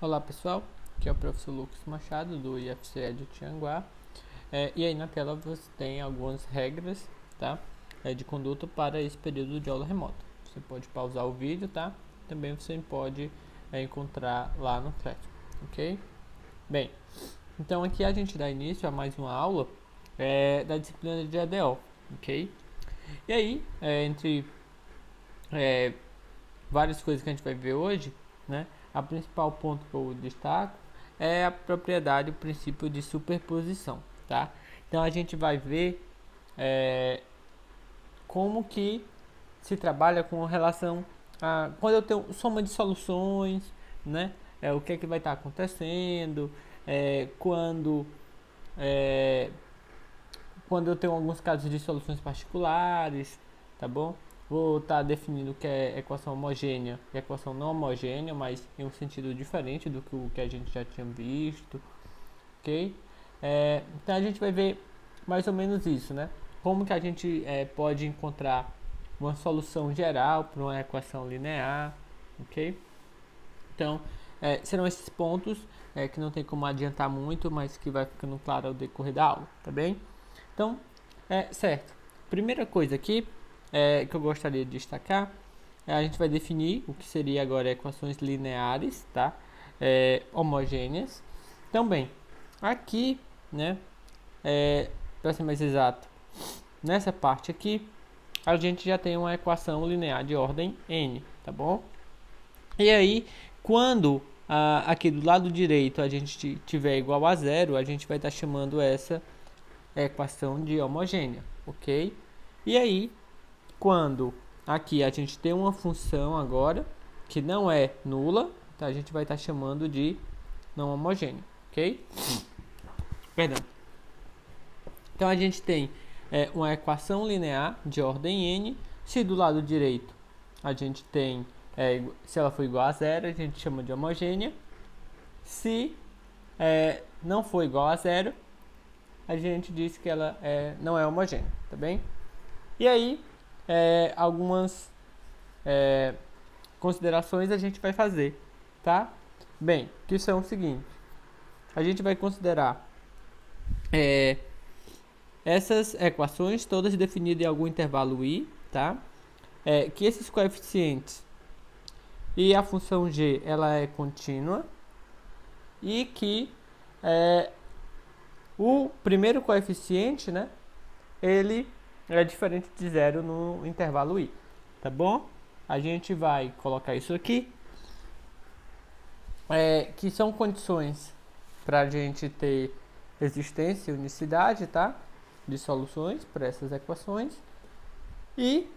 Olá pessoal, aqui é o professor Lucas Machado do IFCE de Tianguá. E aí na tela você tem algumas regras, tá? De conduta para esse período de aula remota. Você pode pausar o vídeo, tá? Também você pode encontrar lá no Classroom, ok? Bem, então aqui a gente dá início a mais uma aula da disciplina de ADO, ok? E aí, entre várias coisas que a gente vai ver hoje, né? A principal ponto que eu destaco é a propriedade, o princípio de superposição, tá? Então a gente vai ver como que se trabalha com relação a quando eu tenho soma de soluções, né? O que é que vai estar acontecendo, quando é, quando eu tenho alguns casos de soluções particulares, tá bom? Vou estar definindo o que é equação homogênea e equação não homogênea, mas em um sentido diferente do que o que a gente já tinha visto, ok? Então a gente vai ver mais ou menos isso, né? Como que a gente pode encontrar uma solução geral para uma equação linear, ok? Então, serão esses pontos que não tem como adiantar muito, mas que vai ficando claro ao decorrer da aula, tá bem? Então, certo. Primeira coisa aqui que eu gostaria de destacar, a gente vai definir o que seria agora equações lineares, tá? Homogêneas. Então, bem, aqui, né, para ser mais exato, nessa parte aqui, a gente já tem uma equação linear de ordem n, tá bom? E aí, quando aqui do lado direito a gente tiver igual a zero, a gente vai estar chamando essa equação de homogênea, ok? E aí, quando aqui a gente tem uma função agora que não é nula, tá? A gente vai estar chamando de não homogênea, ok? Perdão. Então a gente tem uma equação linear de ordem n. Se do lado direito a gente tem, se ela for igual a zero, a gente chama de homogênea. Se não for igual a zero, a gente diz que ela não é homogênea, tá bem? E aí, algumas considerações a gente vai fazer, tá? Bem, que são o seguinte: a gente vai considerar essas equações todas definidas em algum intervalo i, tá? Que esses coeficientes e a função g ela é contínua e que o primeiro coeficiente, né, ele é diferente de zero no intervalo i, tá bom? A gente vai colocar isso aqui, que são condições para a gente ter existência e unicidade, tá? De soluções para essas equações. E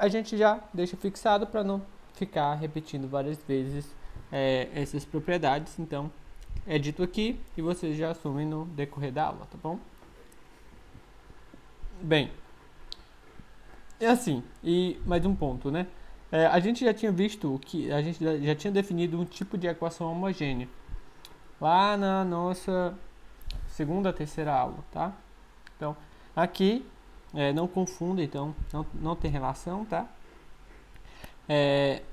a gente já deixa fixado para não ficar repetindo várias vezes essas propriedades. Então, é dito aqui e vocês já assumem no decorrer da aula, tá bom? Bem, é assim, e mais um ponto, né? A gente já tinha visto que a gente já tinha definido um tipo de equação homogênea lá na nossa segunda, terceira aula, tá? Então, aqui, não confunda, então, não tem relação, tá?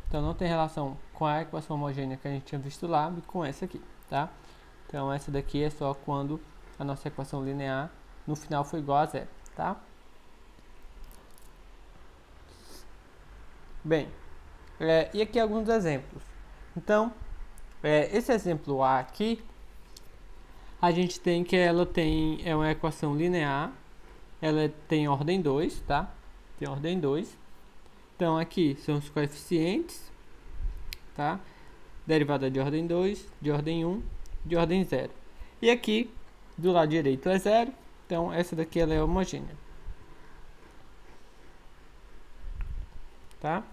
Então, não tem relação com a equação homogênea que a gente tinha visto lá e com essa aqui, tá? Então, essa daqui é só quando a nossa equação linear no final for igual a zero, tá? Bem, e aqui alguns exemplos. Então, esse exemplo A aqui, a gente tem que ela tem uma equação linear, ela tem ordem 2, tá? Tem ordem 2. Então, aqui são os coeficientes, tá? Derivada de ordem 2, de ordem 1, de ordem 0. E aqui, do lado direito é 0, então essa daqui ela é homogênea. Tá?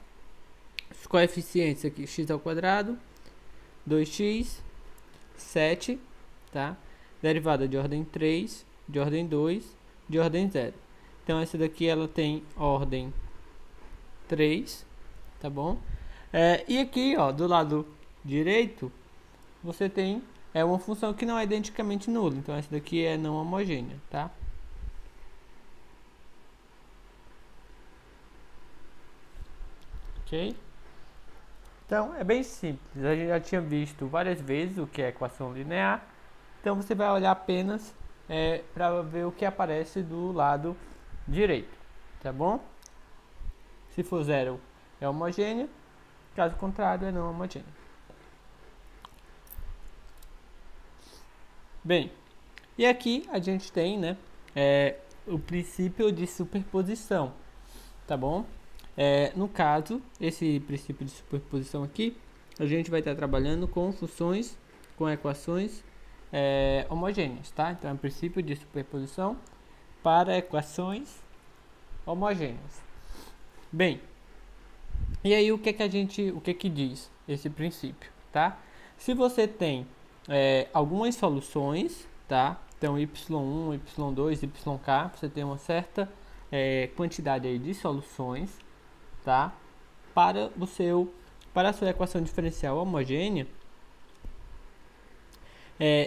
Os coeficientes aqui, x ao quadrado, 2x, 7, tá? Derivada de ordem 3, de ordem 2, de ordem 0. Então essa daqui ela tem ordem 3, tá bom? E aqui, ó, do lado direito, você tem uma função que não é identicamente nula. Então essa daqui é não homogênea, tá? Ok? Então é bem simples, a gente já tinha visto várias vezes o que é equação linear, então você vai olhar apenas para ver o que aparece do lado direito, tá bom? Se for zero é homogênea, caso contrário é não homogênea. Bem, e aqui a gente tem, né, o princípio de superposição, tá bom? No caso, esse princípio de superposição aqui, a gente vai estar trabalhando com funções, com equações homogêneas, tá? Então, é o princípio de superposição para equações homogêneas. Bem, e aí o que que diz esse princípio, tá? Se você tem algumas soluções, tá? Então, y1, y2, yk, você tem uma certa quantidade aí de soluções, tá? Para a sua equação diferencial homogênea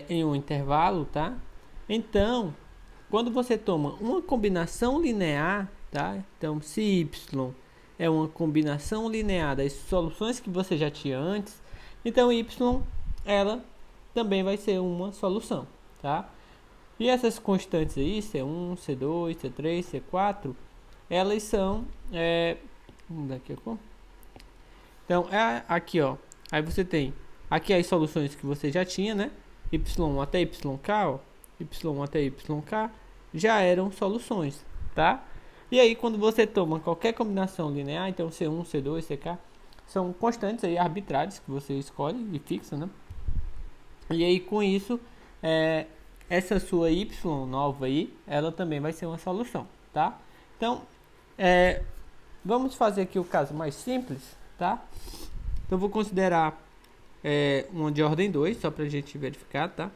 em um intervalo, tá? Então, quando você toma uma combinação linear, tá? Então, se y é uma combinação linear das soluções que você já tinha antes, então y ela também vai ser uma solução, tá? E essas constantes aí, C1, C2, C3, C4, elas são então, aqui, ó. Aí você tem aqui as soluções que você já tinha, né? Y1 até YK, ó. Y1 até YK já eram soluções, tá? E aí, quando você toma qualquer combinação linear, então C1, C2, CK, são constantes aí arbitrárias que você escolhe e fixa, né? E aí, com isso, essa sua Y nova aí, ela também vai ser uma solução, tá? Então, vamos fazer aqui o caso mais simples, tá? Então, eu vou considerar uma de ordem 2, só para a gente verificar, tá?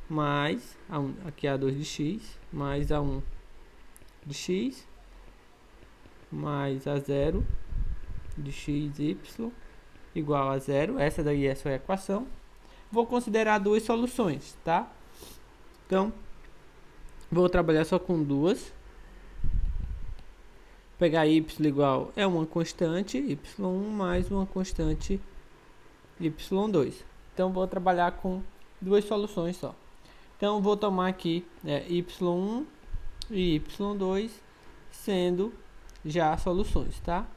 Mais, aqui A2 de x, mais A1 de x, mais A0 de x, y, igual a 0. Essa daí é a sua equação. Vou considerar duas soluções, tá? Então, vou trabalhar só com duas. Pegar y igual é uma constante, y1 mais uma constante, y2. Então, vou trabalhar com duas soluções só. Então, vou tomar aqui y1 e y2 sendo já soluções, tá?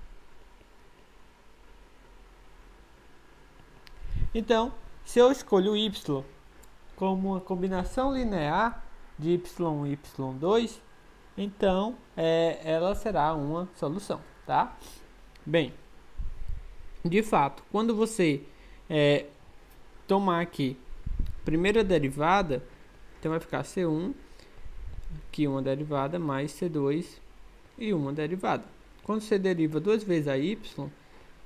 Então, se eu escolho y como uma combinação linear de y1 e y2, então ela será uma solução, tá? Bem, de fato, quando você tomar aqui primeira derivada, então vai ficar C1, aqui uma derivada, mais C2 e uma derivada. Quando você deriva duas vezes a y,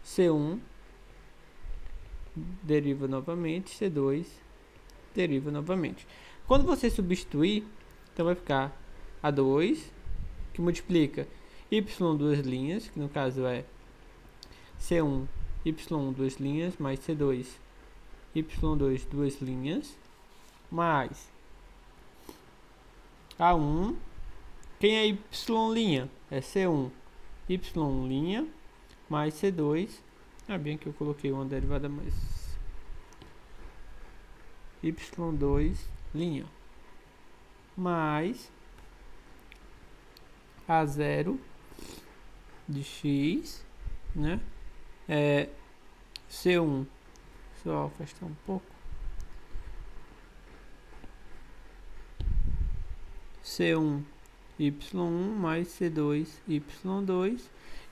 C1 deriva novamente, C2 deriva novamente. Quando você substituir, então vai ficar A2, que multiplica y duas linhas, que no caso é C1, y duas linhas, mais C2, y2 duas linhas, mais A1, quem é y'? É C1, y', mais C2, bem que eu coloquei uma derivada mais, y2', mais A0 de x, né? C1, só afastar um pouco, C1 y1 mais C2 y2.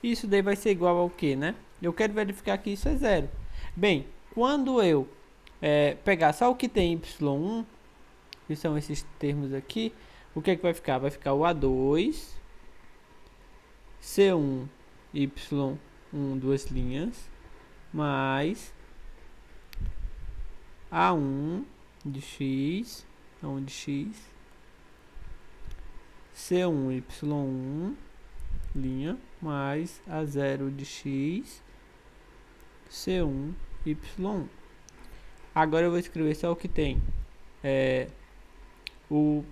Isso daí vai ser igual ao que, né? Eu quero verificar que isso é zero. Bem, quando eu pegar só o que tem y1, que são esses termos aqui, o que é que vai ficar? Vai ficar o A2, C1, y1, duas linhas, mais A1 de x, A1 de x, C1, y1, linha, mais A0 de x, C1, y1. Agora eu vou escrever só o que tem. O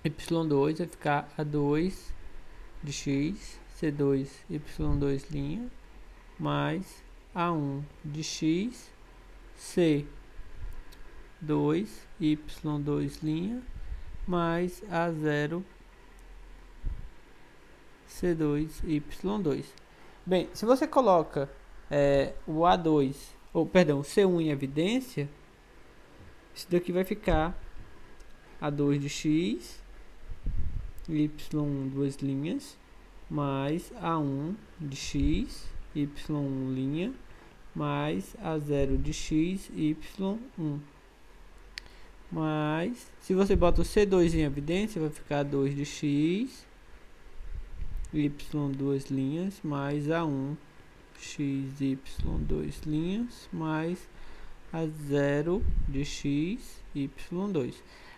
y2 vai ficar A2 de x, C2, y2, linha, mais A1 de x, C2, Y2', mais A0, C2, Y2. Bem, se você coloca o A2, ou perdão, o C1 em evidência, isso daqui vai ficar A2 de x, Y1 duas linhas, mais A1 de x, Y1', mais A0 de x, Y1. Mas, se você bota o C2 em evidência, vai ficar 2 de x, Y duas linhas, mais A1, x, Y dois linhas, mais A0 de x, Y2.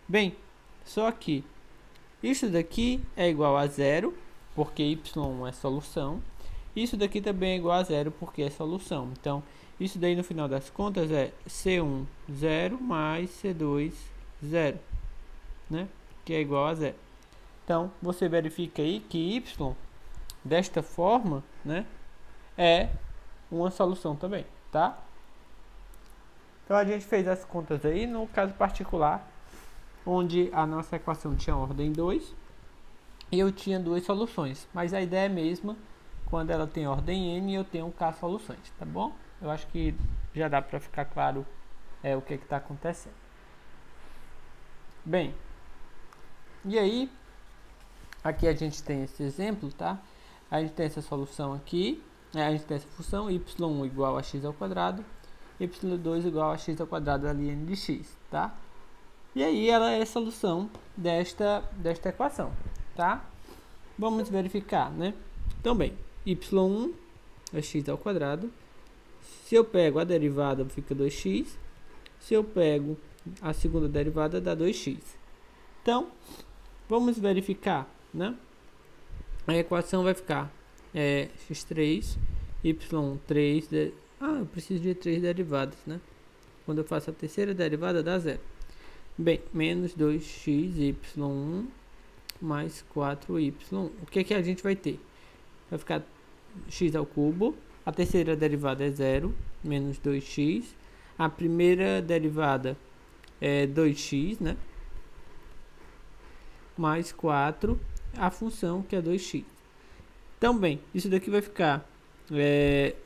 Bem, só que isso daqui é igual a zero, porque y1 é solução. Isso daqui também é igual a zero, porque é solução. Então, isso daí no final das contas é C1, 0, mais C2, 0, né? Que é igual a zero. Então, você verifica aí que y, desta forma, né, é uma solução também, tá? Então, a gente fez as contas aí no caso particular, onde a nossa equação tinha ordem 2 e eu tinha duas soluções. Mas a ideia é a mesma quando ela tem ordem n e eu tenho k soluções, tá bom? Eu acho que já dá para ficar claro o que está acontecendo. Bem, e aí, aqui a gente tem esse exemplo, tá? A gente tem essa solução aqui, a gente tem essa função y1 igual a x ao quadrado, y2 igual a x ao quadrado ali n de x, tá? E aí ela é a solução desta equação, tá? Vamos verificar, né? Então, bem, y1 é x ao quadrado. Se eu pego a derivada, fica 2x. Se eu pego a segunda derivada, dá 2x. Então, vamos verificar, né? A equação vai ficar x3, y3... eu preciso de 3 derivadas, né? Quando eu faço a terceira derivada, dá 0. Bem, menos 2x, y1, mais 4y1. O que a gente vai ter? Vai ficar x ao cubo. A terceira derivada é 0, menos 2x. A primeira derivada é 2x, né? Mais 4, a função que é 2x. Então, bem, isso daqui vai ficar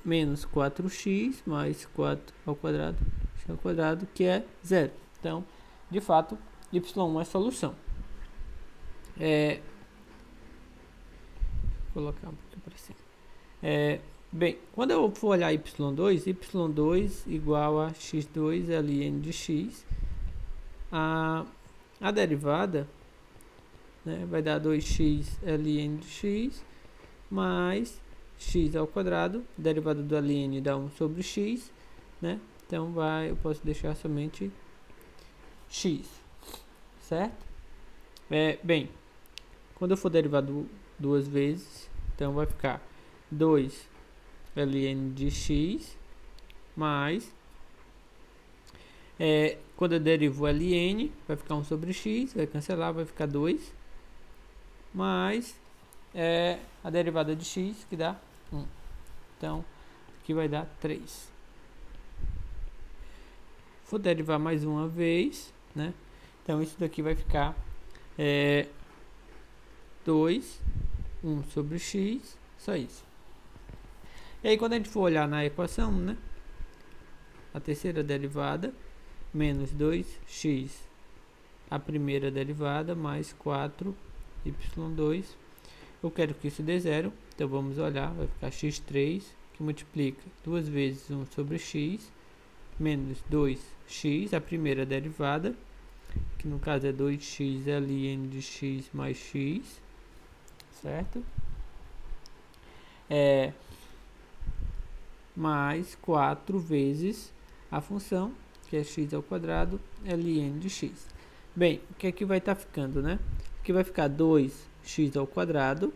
menos 4x mais 4 ao quadrado, x ao quadrado, que é 0. Então, de fato, y1 é solução. Vou colocar um pouquinho para cima. Bem, quando eu for olhar y2 igual a x2 ln de x, a derivada, né, vai dar 2x ln de x mais x ao quadrado, derivada do ln dá 1 sobre x, né? Então eu posso deixar somente x, certo? Bem, quando eu for derivar duas vezes, então vai ficar 2 ln de x mais, quando eu derivo ln, vai ficar 1 sobre x, vai cancelar, vai ficar 2, mais a derivada de x, que dá 1. Então, aqui vai dar 3. Vou derivar mais uma vez, né? Então, isso daqui vai ficar 2, 1 sobre x, só isso. E aí, quando a gente for olhar na equação, né? A terceira derivada, menos 2x, a primeira derivada, mais 4y2. Eu quero que isso dê 0, então vamos olhar, vai ficar x3, que multiplica 2 vezes 1 sobre x, menos 2x, a primeira derivada, que no caso é 2x ln de x mais x, certo? Mais 4 vezes a função, que é x ao quadrado, ln de x. Bem, o que aqui vai estar ficando, né? Aqui vai ficar 2x ao quadrado.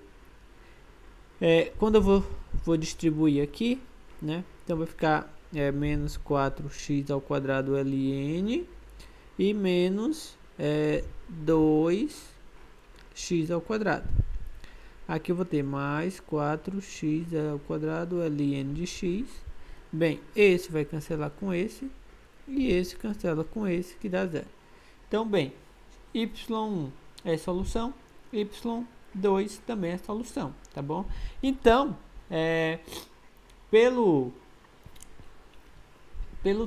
Quando eu vou distribuir aqui, né? Então vai ficar menos 4x ao quadrado ln e menos 2x ao quadrado. Aqui eu vou ter mais 4x ao quadrado ln de x Bem, esse vai cancelar com esse e esse cancela com esse, que dá 0. Então, bem, y1 é solução, y2 também é solução, tá bom? Então, pelo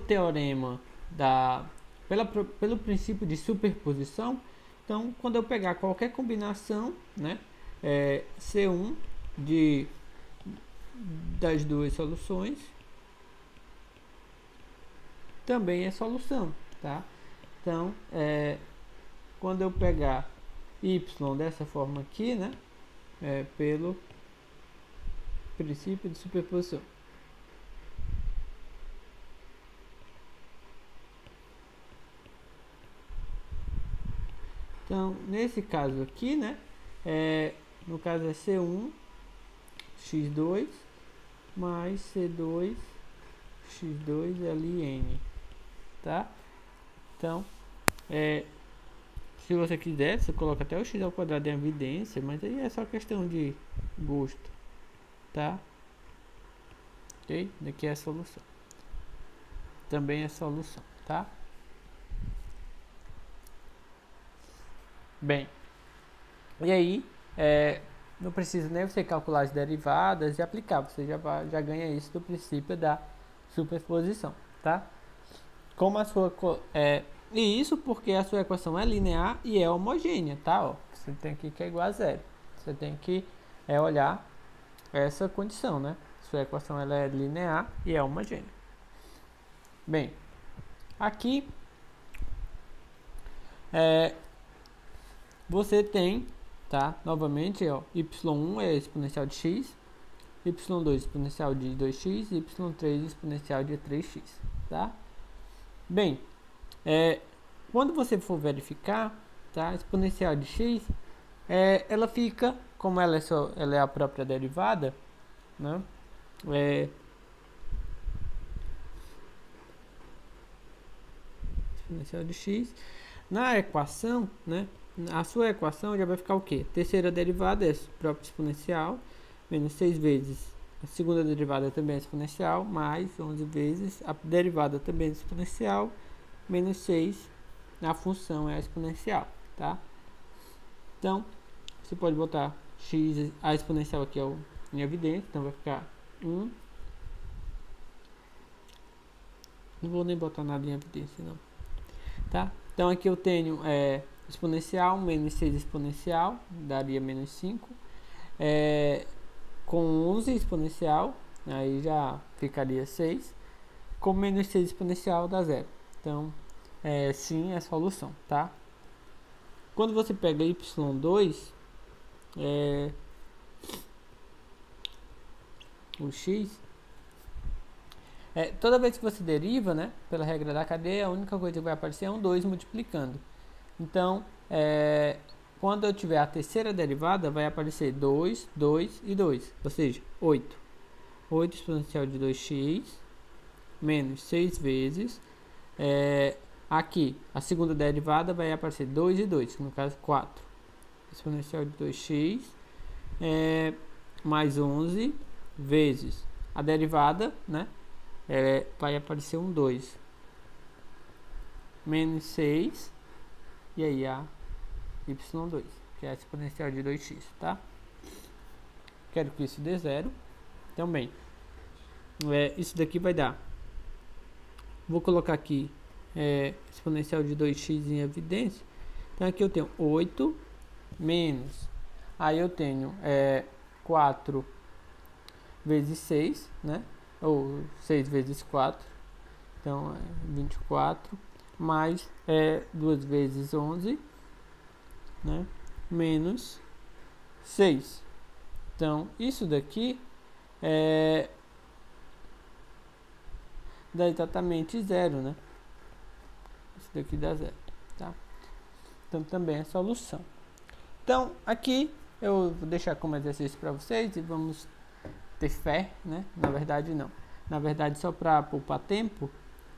teorema pelo princípio de superposição, então, quando eu pegar qualquer combinação, né, C1 das duas soluções também é solução, tá? Então, quando eu pegar y dessa forma aqui, né, pelo princípio de superposição. Então, nesse caso aqui, né, no caso é C1 x2 mais C2 x2 ln, tá? Então, se você quiser, você coloca até o x ao quadrado em evidência, mas aí é só questão de gosto, tá? Ok? Daqui é a solução. Também é solução, tá? Bem, e aí, não precisa nem você calcular as derivadas e aplicar, você já ganha isso do princípio da superposição, tá? Como a sua e isso porque a sua equação é linear e é homogênea, tá? Ó, você tem aqui que é igual a zero. Você tem que olhar essa condição, né? Sua equação ela é linear e é homogênea. Bem, aqui você tem, tá? Novamente, ó, y1 é exponencial de x, y2 exponencial de 2x, y3 exponencial de 3x, tá? Bem, quando você for verificar, tá? Exponencial de x, ela fica, como ela é a própria derivada, né? Exponencial de x. Na equação, né? A sua equação já vai ficar o quê? Terceira derivada é própria exponencial, menos 6 vezes. A segunda derivada também é exponencial, mais 11 vezes. A derivada também é exponencial, menos 6. A função é exponencial, tá? Então, você pode botar x, a exponencial aqui em evidência, então vai ficar 1. Não vou nem botar nada em evidência, não. Tá? Então, aqui eu tenho exponencial, menos 6 exponencial, daria menos 5. Com 11 exponencial, aí já ficaria 6. Com menos 6 exponencial dá 0. Então, sim, é solução, tá? Quando você pega y2, o x, toda vez que você deriva, né, pela regra da cadeia, a única coisa que vai aparecer é um 2 multiplicando. Então, quando eu tiver a terceira derivada, vai aparecer 2, 2 e 2, ou seja, 8. 8 exponencial de 2x, menos 6 vezes. Aqui, a segunda derivada vai aparecer 2 e 2, que no caso 4. Exponencial de 2x, mais 11 vezes a derivada, né? Vai aparecer um 2. Menos 6. E aí a y2, que é a exponencial de 2x, tá? Quero que isso dê 0. Então, bem, isso daqui vai dar. Vou colocar aqui exponencial de 2x em evidência. Então, aqui eu tenho 8 menos. Aí eu tenho 4 vezes 6, né? Ou 6 vezes 4. Então, 24. Mais 2 vezes 11, né? Menos 6. Então, isso daqui dá exatamente 0, né? Isso daqui dá 0, tá? Então, também é solução. Então, aqui eu vou deixar como exercício para vocês e vamos ter fé, né? Na verdade, não. Na verdade, só para poupar tempo,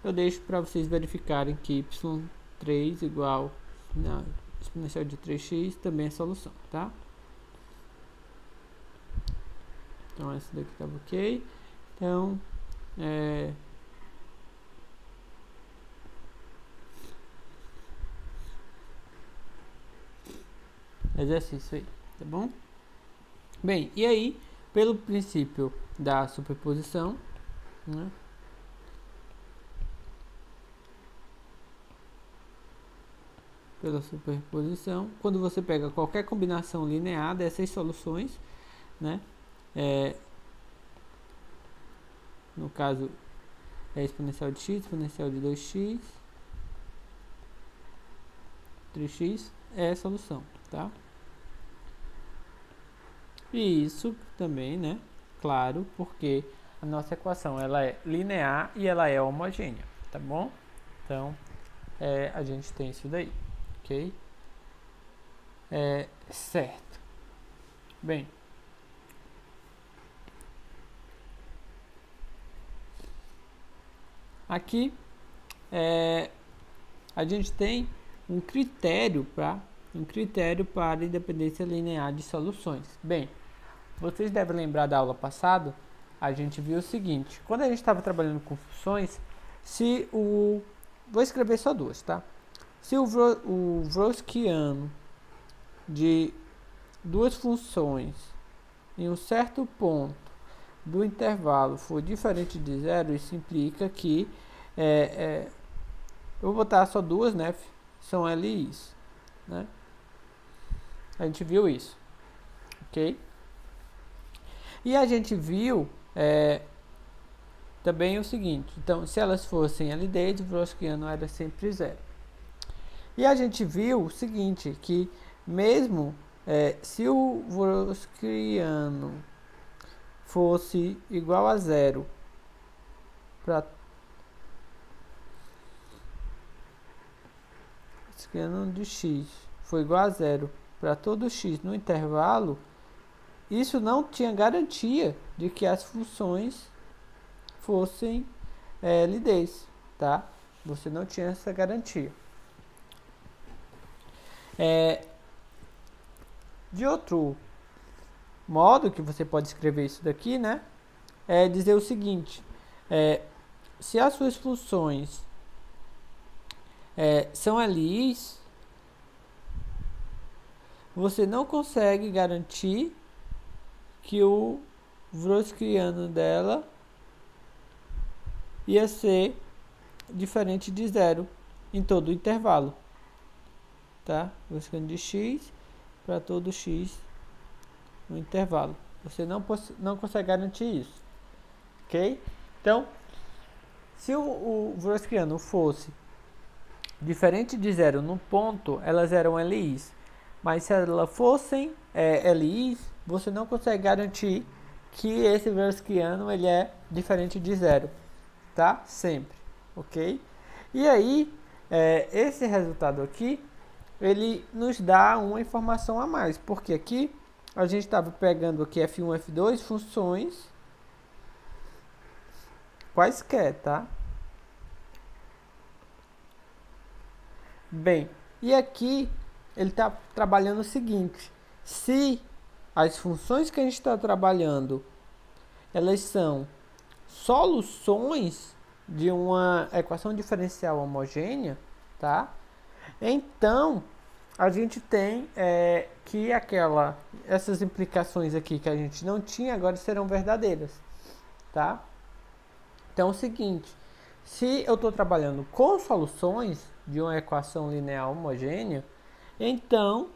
eu deixo para vocês verificarem que y3 igual a exponencial de 3x também é solução, tá? Então, essa daqui estava ok. Então, exercício aí, tá bom? Bem, e aí, pelo princípio da superposição, né? Pela superposição, quando você pega qualquer combinação linear dessas soluções, né? No caso, é exponencial de x, exponencial de 2x, 3x é a solução, tá? E isso também, né? Claro, porque a nossa equação ela é linear e ela é homogênea, tá bom? Então, a gente tem isso daí, ok? Certo. Bem, aqui a gente tem um critério para independência linear de soluções. Bem, vocês devem lembrar da aula passada, a gente viu o seguinte: quando a gente estava trabalhando com funções, vou escrever só duas, tá? Se o Wronskiano de duas funções em um certo ponto do intervalo for diferente de zero, isso implica que eu vou botar só duas, né? São LIs, né? A gente viu isso, ok? E a gente viu também o seguinte: então, se elas fossem LDs, o Wronskiano era sempre zero. E a gente viu o seguinte, que mesmo se o Wronskiano fosse igual a zero para de x foi igual a zero para todo x no intervalo, isso não tinha garantia de que as funções fossem LDs, tá? Você não tinha essa garantia. De outro modo que você pode escrever isso daqui, né? É dizer o seguinte: se as suas funções são LIs, você não consegue garantir que o Wronskiano dela ia ser diferente de zero em todo o intervalo, tá? Wronskiano de x para todo x no intervalo. Você não consegue garantir isso, ok? Então, se o Wronskiano fosse diferente de zero num ponto, elas eram LIs. Mas se elas fossem LIs, você não consegue garantir que esse Wronskiano ele é diferente de zero, tá? Sempre, ok? E aí, esse resultado aqui, ele nos dá uma informação a mais, porque aqui a gente estava pegando aqui F1, F2, funções quaisquer, tá? Bem, e aqui ele está trabalhando o seguinte: se as funções que a gente está trabalhando elas são soluções de uma equação diferencial homogênea, tá? Então a gente tem que essas implicações aqui que a gente não tinha agora serão verdadeiras, tá? Então é o seguinte: se eu estou trabalhando com soluções de uma equação linear homogênea, então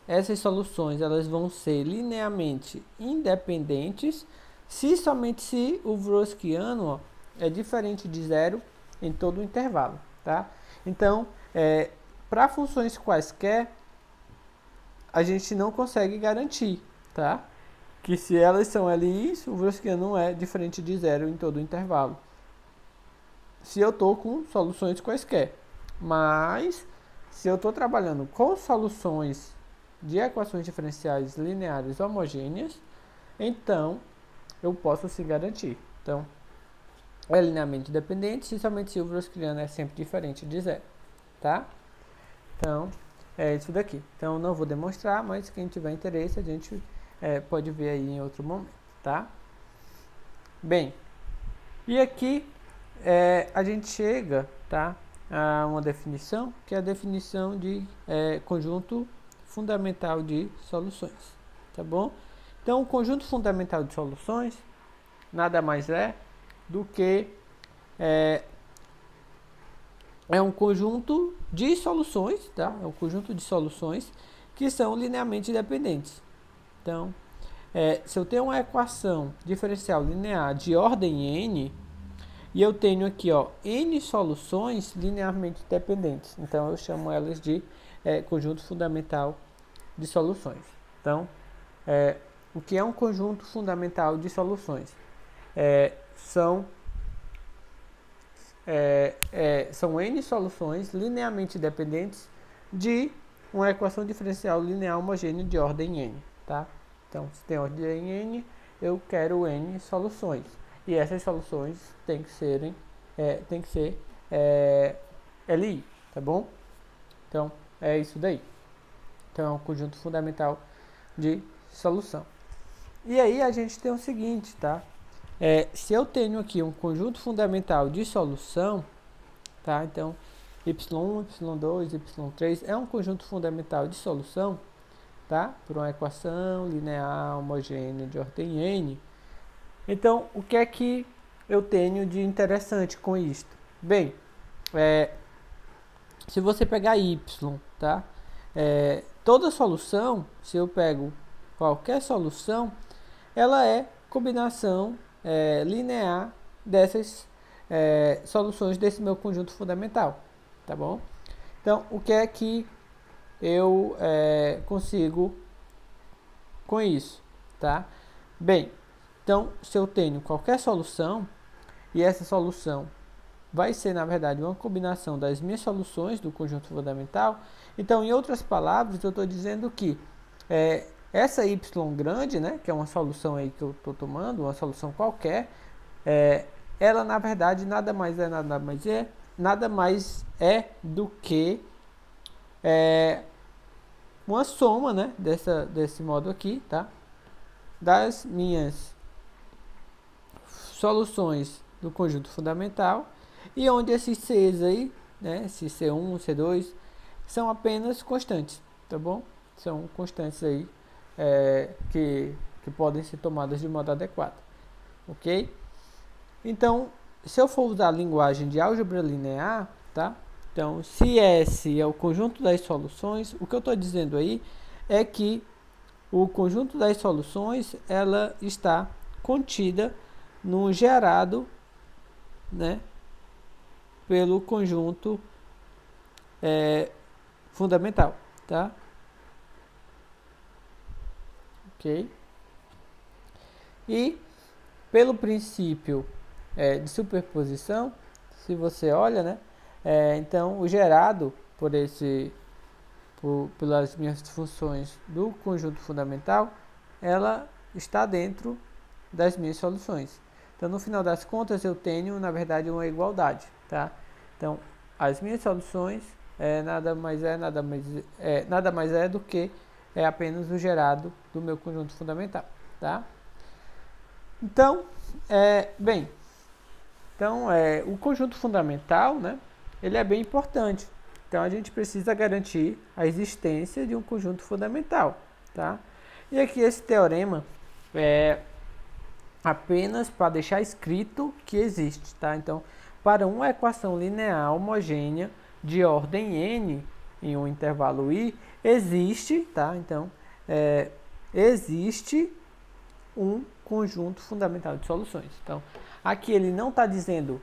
essas soluções elas vão ser linearmente independentes somente se o Wronskiano é diferente de zero em todo o intervalo, tá? Então, para funções quaisquer, a gente não consegue garantir, tá? Que se elas são LIs, o Wronskiano não é diferente de zero em todo o intervalo. Se eu estou com soluções quaisquer. Mas, se eu estou trabalhando com soluções de equações diferenciais lineares homogêneas, então eu posso se garantir. Então, é linearmente dependente, somente se o Wronskiano é sempre diferente de zero, tá? Então, é isso daqui. Então, não vou demonstrar, mas quem tiver interesse, a gente pode ver aí em outro momento, tá? Bem, e aqui a gente chega, tá, a uma definição, que é a definição de conjunto fundamental de soluções, tá bom? Então, o conjunto fundamental de soluções nada mais é do que um conjunto de soluções, tá? É um conjunto de soluções que são linearmente dependentes. Então, se eu tenho uma equação diferencial linear de ordem n, e eu tenho aqui, ó, n soluções linearmente dependentes, então eu chamo elas de conjunto fundamental de soluções. Então, o que é um conjunto fundamental de soluções? São n soluções linearmente dependentes de uma equação diferencial linear homogênea de ordem n, tá? Então, se tem ordem n, eu quero n soluções. E essas soluções têm que ser Li, tá bom? Então, é isso daí. Então, é um conjunto fundamental de solução. E aí, a gente tem o seguinte, tá? Se eu tenho aqui um conjunto fundamental de solução, tá? Então, y1, y2, y3 é um conjunto fundamental de solução, tá? Por uma equação linear homogênea de ordem n. Então, o que é que eu tenho de interessante com isto? Bem, se você pegar y, tá? Toda solução, se eu pego qualquer solução, ela é combinação linear dessas soluções desse meu conjunto fundamental, tá bom? Então, o que é que eu consigo com isso, tá? Bem, então, se eu tenho qualquer solução, e essa solução vai ser, na verdade, uma combinação das minhas soluções do conjunto fundamental, então, em outras palavras, eu estou dizendo que essa y grande, né, que é uma solução aí que eu estou tomando, uma solução qualquer, ela, na verdade, nada mais é do que uma soma, né, desse modo aqui, tá? Das minhas soluções do conjunto fundamental, e onde esses Cs aí, né, esse C1, C2, são apenas constantes, tá bom? São constantes aí que podem ser tomadas de modo adequado, ok? Então, se eu for usar a linguagem de álgebra linear, tá? Então, se S é o conjunto das soluções, o que eu estou dizendo aí é que o conjunto das soluções, ela está contida no gerado, né, pelo conjunto fundamental, tá? Ok? E pelo princípio de superposição, se você olha, né, então o gerado pelas minhas funções do conjunto fundamental, ela está dentro das minhas soluções. Então, no final das contas, eu tenho, na verdade, uma igualdade, tá? Então, as minhas soluções nada mais é do que apenas o gerado do meu conjunto fundamental, tá? Então, o conjunto fundamental, né, ele é bem importante. Então, a gente precisa garantir a existência de um conjunto fundamental, tá? E aqui esse teorema apenas para deixar escrito que existe, tá? Então, para uma equação linear homogênea de ordem n em um intervalo i, existe, tá? Então, existe um conjunto fundamental de soluções. Então, aqui ele não está dizendo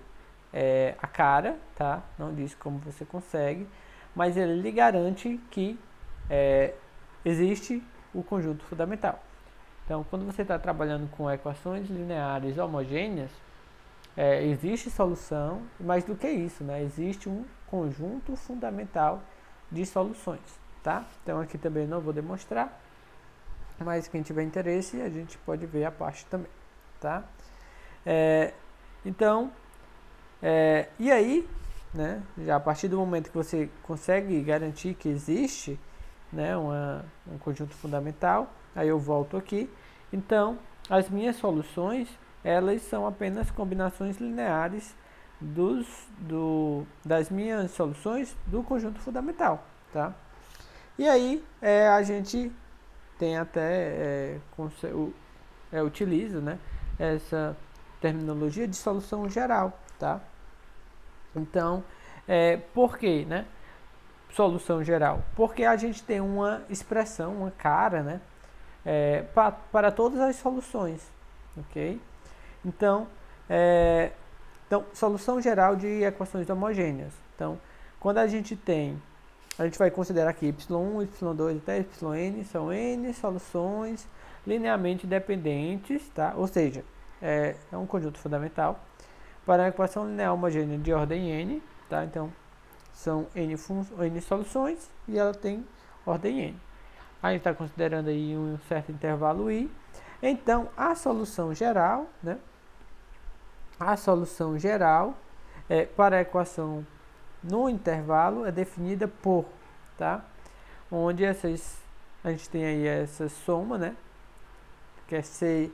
a cara, tá? Não diz como você consegue, mas ele lhe garante que existe o conjunto fundamental. Então, quando você está trabalhando com equações lineares homogêneas, existe solução, mais do que isso, né? Existe um conjunto fundamental de soluções, tá? Então, aqui também não vou demonstrar, mas quem tiver interesse, a gente pode ver a parte também, tá? E aí, né, já a partir do momento que você consegue garantir que existe, né, um conjunto fundamental, aí eu volto aqui. Então, as minhas soluções, elas são apenas combinações lineares das minhas soluções do conjunto fundamental, tá? E aí a gente tem até utiliza, né, essa terminologia de solução geral, tá? Então, por quê, né? Solução geral? Porque a gente tem uma expressão, uma cara, né, para todas as soluções, ok? Então, solução geral de equações homogêneas. Então, quando a gente vai considerar aqui y1, y2 até yn, são n soluções linearmente dependentes, tá? Ou seja, é um conjunto fundamental para uma equação linear homogênea de ordem n, tá? Então, são n soluções e ela tem ordem n. A gente está considerando aí um certo intervalo i. Então, a solução geral, né? A solução geral para a equação no intervalo é definida por, tá? Onde a gente tem aí essa soma, né? Que é C1y1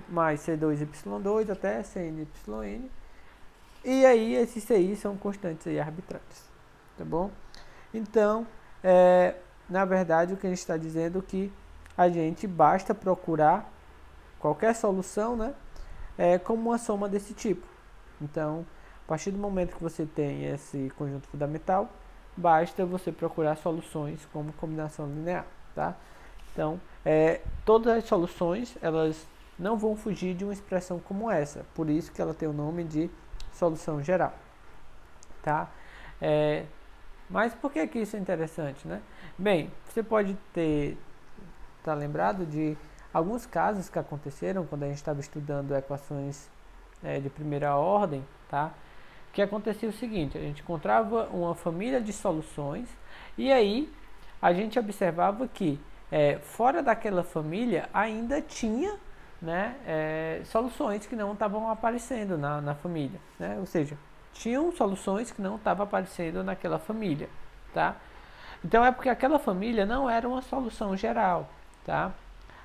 mais C2y2 até Cnyn. E aí esses CI são constantes aí arbitrárias, tá bom? Então, na verdade, o que a gente está dizendo é que a gente basta procurar qualquer solução, né? Como uma soma desse tipo. Então, a partir do momento que você tem esse conjunto fundamental, basta você procurar soluções como combinação linear, tá? Então, todas as soluções, elas não vão fugir de uma expressão como essa. Por isso que ela tem o nome de solução geral, tá? Mas por que isso é interessante, né? Bem, você pode tá lembrado de alguns casos que aconteceram quando a gente estava estudando equações de primeira ordem, tá? Que acontecia o seguinte: a gente encontrava uma família de soluções e aí a gente observava que fora daquela família ainda tinha, né, soluções que não estavam aparecendo na família, né? Ou seja, tinham soluções que não estavam aparecendo naquela família, tá? Então é porque aquela família não era uma solução geral, tá?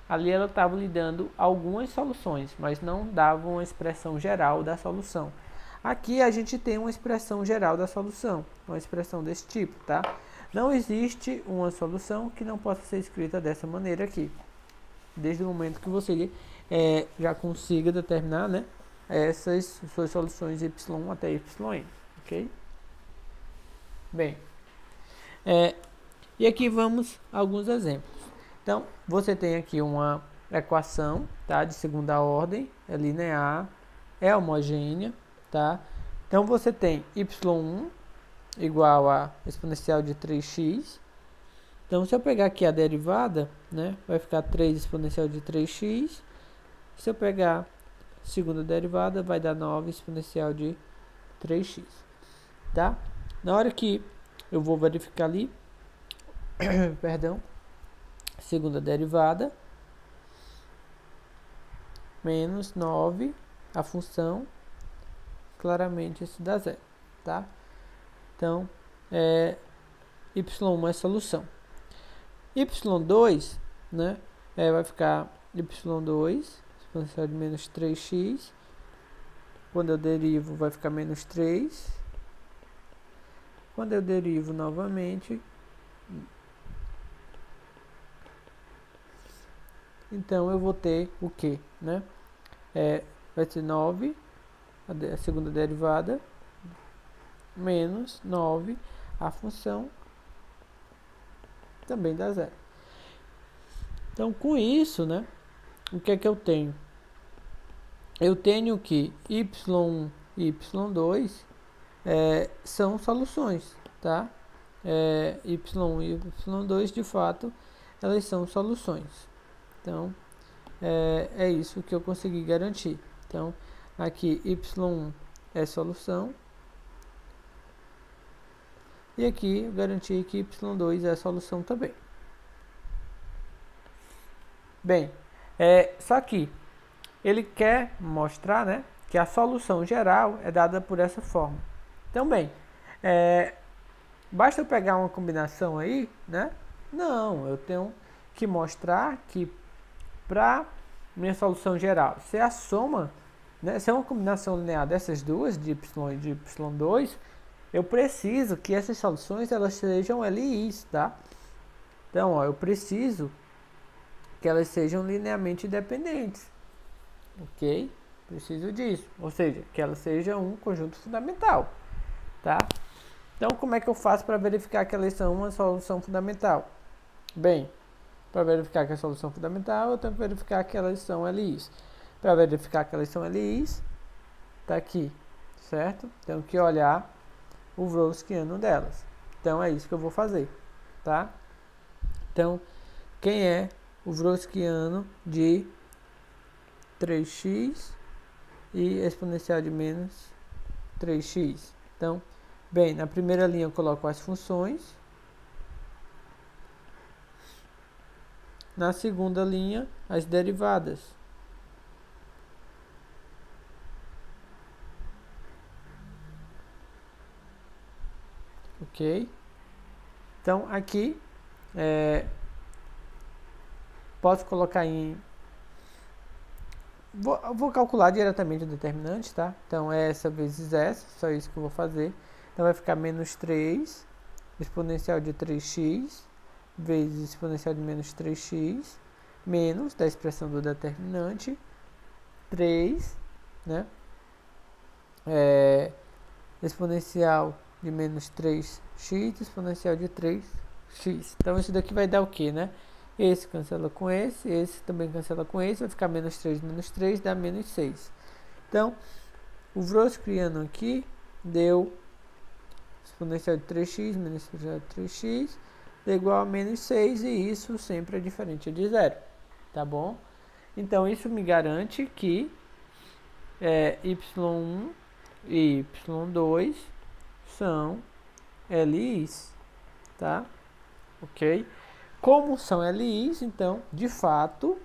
Ali ela estava lhe dando algumas soluções, mas não dava uma expressão geral da solução. Aqui a gente tem uma expressão geral da solução, uma expressão desse tipo, tá? Não existe uma solução que não possa ser escrita dessa maneira aqui, desde o momento que você já consiga determinar, né, essas suas soluções y até yn, ok? Bem, e aqui vamos a alguns exemplos. Então, você tem aqui uma equação, tá, de segunda ordem, é linear, é homogênea, tá? Então, você tem y1 igual a exponencial de 3x. Então, se eu pegar aqui a derivada, né, vai ficar 3 exponencial de 3x. Se eu pegar a segunda derivada, vai dar 9 exponencial de 3x, tá? Na hora que eu vou verificar ali, perdão, segunda derivada, menos 9, a função, claramente isso dá zero, tá? Então, y1 é solução. y2, né, vai ficar y2, exponencial de menos 3x, quando eu derivo vai ficar menos 3, quando eu derivo novamente, então eu vou ter o que, né? Vai ser 9, a segunda derivada, menos 9, a função, também dá zero. Então, com isso, né, o que é que eu tenho? Eu tenho que y1 e y2 são soluções, tá? Y1 e y2, de fato, elas são soluções. Então, é isso que eu consegui garantir. Então, aqui y1 é solução. E aqui eu garanti que y2 é solução também. Bem, só que ele quer mostrar, né, que a solução geral é dada por essa forma. Então, bem, basta eu pegar uma combinação aí, né? Não, eu tenho que mostrar que para minha solução geral? Se a soma, né, se é uma combinação linear dessas duas, de y e de y2, eu preciso que essas soluções elas sejam LIs, tá? Então, ó, eu preciso que elas sejam linearmente independentes, ok? Preciso disso, ou seja, que elas sejam um conjunto fundamental, tá? Então, como é que eu faço para verificar que elas são uma solução fundamental? Bem, para verificar que é a solução fundamental, eu tenho que verificar que elas são LIs. Para verificar que elas são LIs, tá aqui, certo? Tenho que olhar o Wronskiano delas. Então, é isso que eu vou fazer, tá? Então, quem é o Wronskiano de 3x e exponencial de menos 3x? Então, bem, na primeira linha eu coloco as funções. Na segunda linha, as derivadas. Ok? Então, aqui, posso colocar em... Vou calcular diretamente o determinante, tá? Então, é essa vezes essa, só isso que eu vou fazer. Então, vai ficar menos 3, exponencial de 3x, vezes exponencial de menos 3x, menos da expressão do determinante, 3, né? Exponencial de menos 3x, exponencial de 3x. Então, isso daqui vai dar o quê, né? Esse cancela com esse também cancela com esse, vai ficar menos 3, dá menos 6. Então, o Wronskiano aqui deu exponencial de 3x menos exponencial de 3x é igual a menos 6, e isso sempre é diferente de zero, tá bom? Então, isso me garante que y1 e y2 são LIs, tá? Ok? Como são LIs, então, de fato,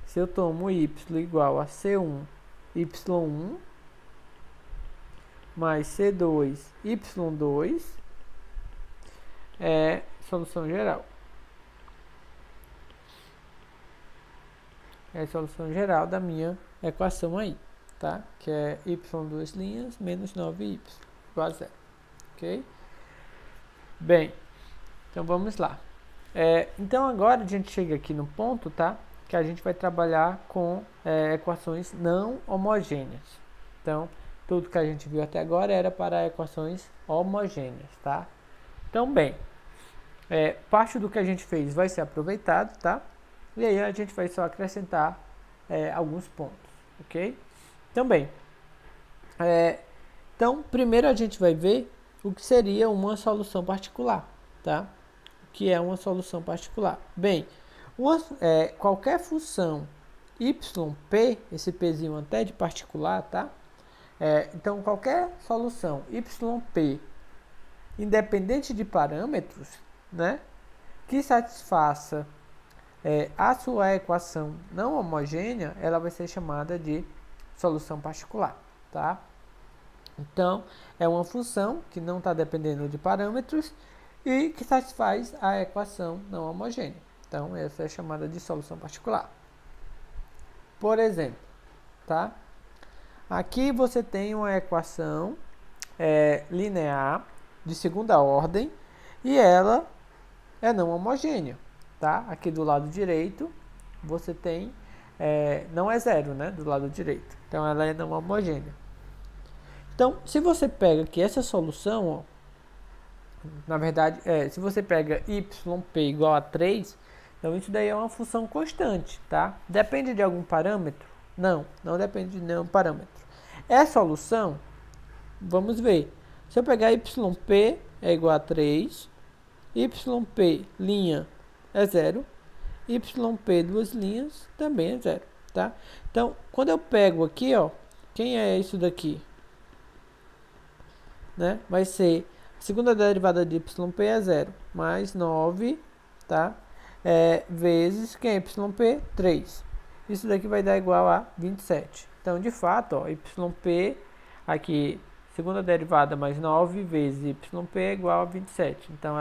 se eu tomo y igual a C1, y1, mais C2, y2, é solução geral. É a solução geral da minha equação aí, tá? Que é y duas linhas menos 9y igual a zero, ok? Bem, então vamos lá. Então agora a gente chega aqui no ponto, tá? Que a gente vai trabalhar com equações não homogêneas. Então, tudo que a gente viu até agora era para equações homogêneas, tá? Então, bem, parte do que a gente fez vai ser aproveitado, tá? E aí a gente vai só acrescentar alguns pontos, ok? Então, bem, então primeiro a gente vai ver o que seria uma solução particular, tá? O que é uma solução particular? Bem, qualquer função yp, esse pzinho até de particular, tá? Então, qualquer solução yp, independente de parâmetros, né, que satisfaça a sua equação não homogênea, ela vai ser chamada de solução particular, tá? Então, é uma função que não está dependendo de parâmetros e que satisfaz a equação não homogênea. Então, essa é chamada de solução particular. Por exemplo, tá? Aqui você tem uma equação linear de segunda ordem e ela é não homogênea, tá? Aqui do lado direito você tem, não é zero, né? Do lado direito. Então, ela é não homogênea. Então, se você pega aqui essa solução, ó, na verdade, se você pega yp igual a 3, então isso daí é uma função constante, tá? Depende de algum parâmetro? Não, não depende de nenhum parâmetro. É solução? Vamos ver. Se eu pegar yp é igual a 3, yp linha é 0, yp duas linhas também é 0, tá? Então, quando eu pego aqui, ó, quem é isso daqui? Né? Vai ser a segunda derivada de yp é 0, mais 9, tá? Vezes quem é yp? 3. Isso daqui vai dar igual a 27. Então, de fato, ó, yp, aqui, segunda derivada mais 9 vezes yp é igual a 27. Então,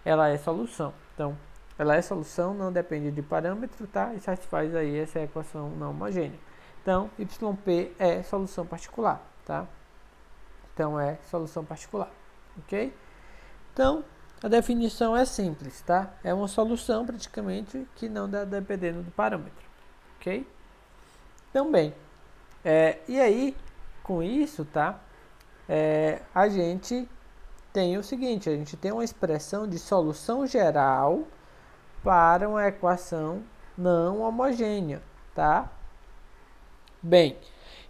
ela é solução. Então, ela é solução, não depende de parâmetro, tá? E satisfaz aí essa equação não homogênea. Então, YP é solução particular, tá? Então, é solução particular, ok? Então, a definição é simples, tá? É uma solução, praticamente, que não dá dependendo do parâmetro, ok? Então, bem, e aí, com isso, tá? A gente tem o seguinte, a gente tem uma expressão de solução geral para uma equação não homogênea, tá? Bem,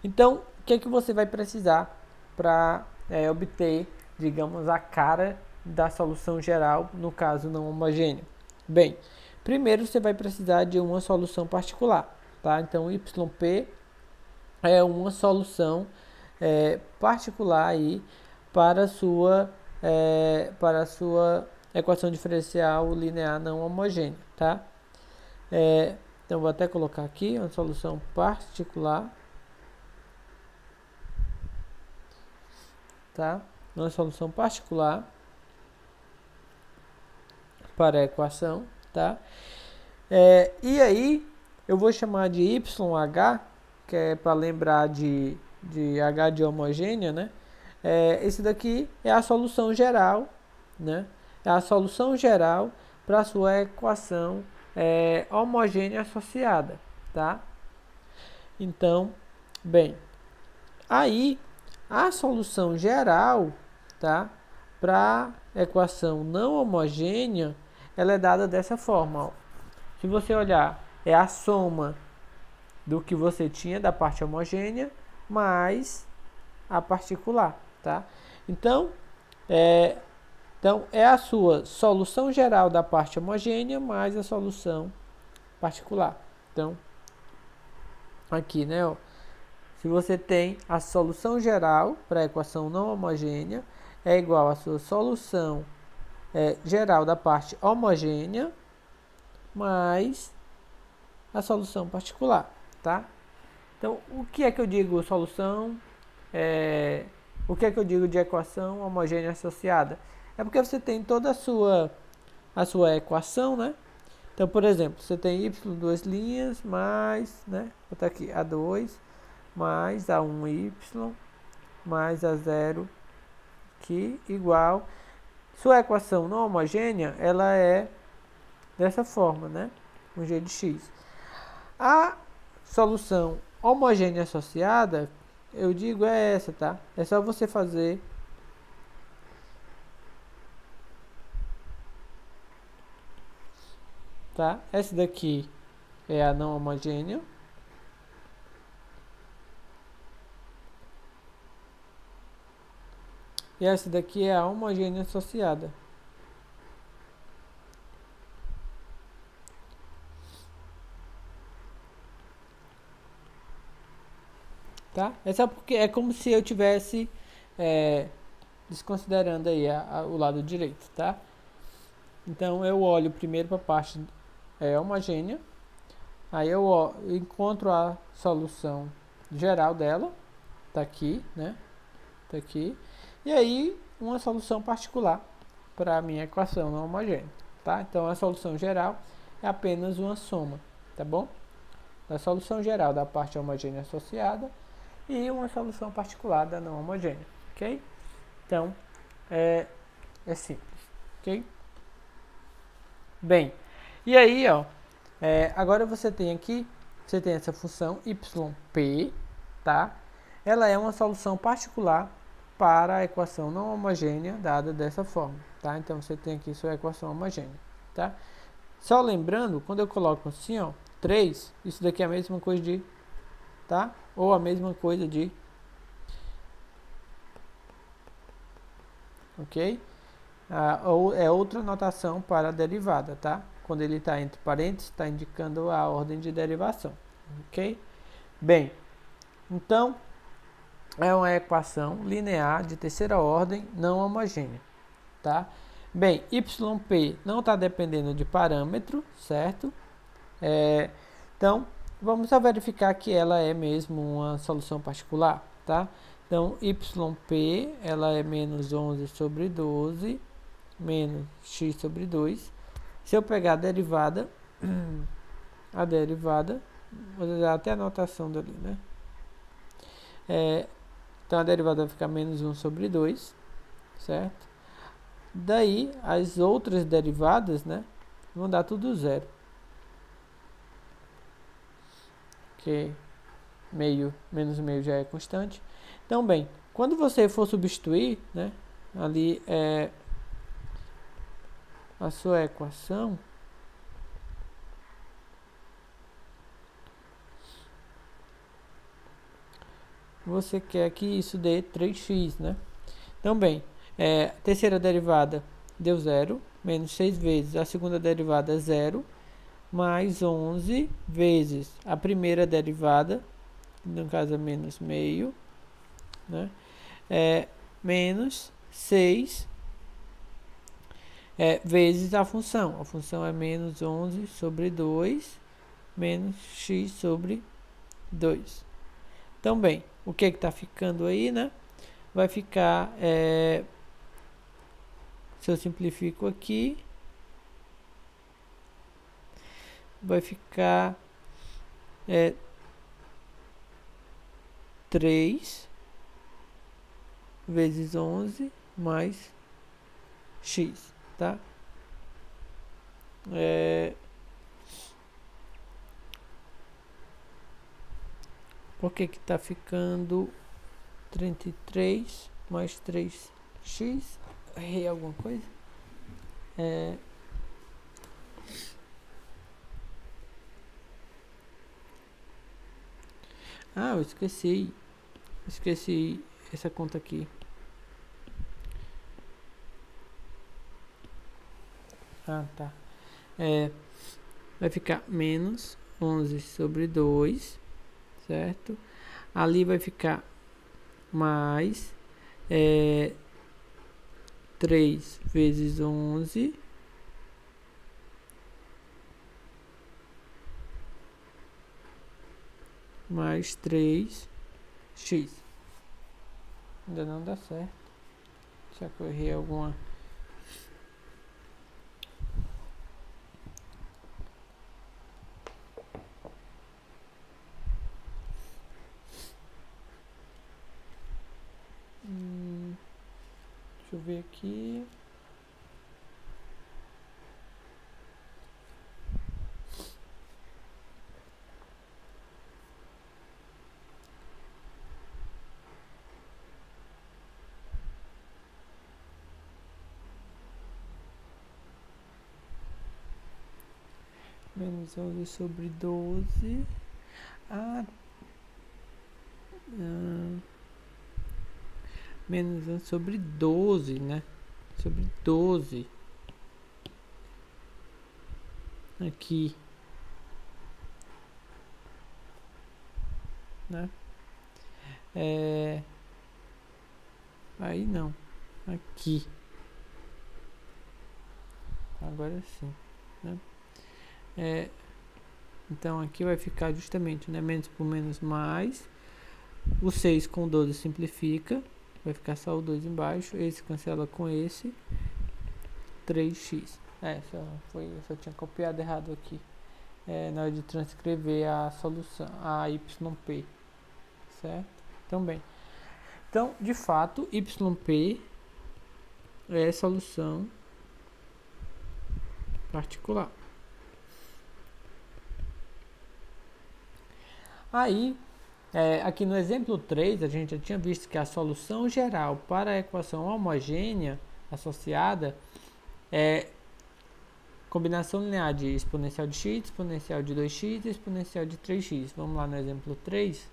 então, o que é que você vai precisar para obter, digamos, a cara da solução geral, no caso não homogêneo? Bem, primeiro você vai precisar de uma solução particular, tá? Então, YP é uma solução particular aí para a sua equação diferencial linear não homogênea, tá? Então, vou até colocar aqui uma solução particular, tá? Uma solução particular para a equação, tá? E aí, eu vou chamar de YH, que é para lembrar de H de homogênea, né? Esse daqui é a solução geral, né? É a solução geral para a sua equação homogênea associada, tá? Então, bem, aí a solução geral, tá? Para equação não homogênea, ela é dada dessa forma, ó. Se você olhar, é a soma do que você tinha da parte homogênea mais a particular, tá? Então, é a sua solução geral da parte homogênea mais a solução particular. Então, aqui, né, ó, se você tem a solução geral para a equação não homogênea, é igual à sua solução geral da parte homogênea mais a solução particular, tá? Então, o que é que eu digo solução? O que é que eu digo de equação homogênea associada? É porque você tem toda a sua equação, né? Então, por exemplo, você tem y duas linhas mais, né? Vou botar aqui A2 mais A1y mais A0 aqui igual. Sua equação não homogênea, ela é dessa forma, né? Um g de x. A solução homogênea associada, eu digo, é essa, tá? É só você fazer tá? Essa daqui é a não homogênea. E essa daqui é a homogênea associada. Tá? É só porque é como se eu tivesse desconsiderando aí o lado direito, tá? Então eu olho primeiro para a parte homogênea, aí eu encontro a solução geral dela, tá aqui, né? Tá aqui. E aí uma solução particular para a minha equação não homogênea, tá? Então a solução geral é apenas uma soma, tá bom? A solução geral da parte homogênea associada e uma solução particular da não homogênea, ok? Então, é simples, ok? Bem, e aí, ó, agora você tem essa função yp, tá? Ela é uma solução particular para a equação não homogênea dada dessa forma, tá? Então, você tem aqui sua equação homogênea, tá? Só lembrando, quando eu coloco assim, ó, 3, isso daqui é a mesma coisa de, tá? Ou a mesma coisa de, ok? Ou é outra notação para a derivada, tá? Quando ele está entre parênteses, está indicando a ordem de derivação, ok? Bem, então, é uma equação linear de terceira ordem não homogênea, tá? Bem, YP não está dependendo de parâmetro, certo? Então, vamos só verificar que ela é mesmo uma solução particular, tá? Então, YP, ela é menos 11 sobre 12, menos x sobre 2. Se eu pegar a derivada, vou usar até a anotação dali, né? Então a derivada vai ficar menos 1 sobre 2, certo? Daí as outras derivadas, né, vão dar tudo zero. Porque menos meio já é constante. Então, bem, quando você for substituir, né, ali a sua equação, você quer que isso dê 3x, né? Então, bem, a terceira derivada deu zero, menos 6 vezes a segunda derivada é zero, mais 11 vezes a primeira derivada, no caso é menos meio, né? Menos 6 vezes a função. A função é menos 11 sobre 2, menos x sobre 2. Então, bem, o que está ficando aí, né? Vai ficar, se eu simplifico aqui, vai ficar 3 vezes 11 mais x, tá? Por que que tá ficando 33 mais 3x? Errei alguma coisa? Eu esqueci essa conta aqui. Tá. Vai ficar menos 11 sobre 2, certo? Ali vai ficar mais 3 vezes 11 mais 3x. Ainda não dá certo. Será que eu errei alguma? Deixa eu ver aqui. Menos 11 sobre 12. Menos 11 sobre 12, né? Sobre 12. Aqui. Né? Aí não. Aqui. Agora sim. Né? Então aqui vai ficar justamente, né? Menos por menos mais. O 6 com 12 simplifica. Vai ficar só o 2 embaixo. Esse cancela com esse. 3x. Só tinha copiado errado aqui. Na hora de transcrever a solução, a YP. Certo? Então, bem. Então, de fato, YP é solução particular. Aí, aqui no exemplo 3, a gente já tinha visto que a solução geral para a equação homogênea associada é combinação linear de exponencial de x, exponencial de 2x e exponencial de 3x. Vamos lá no exemplo 3.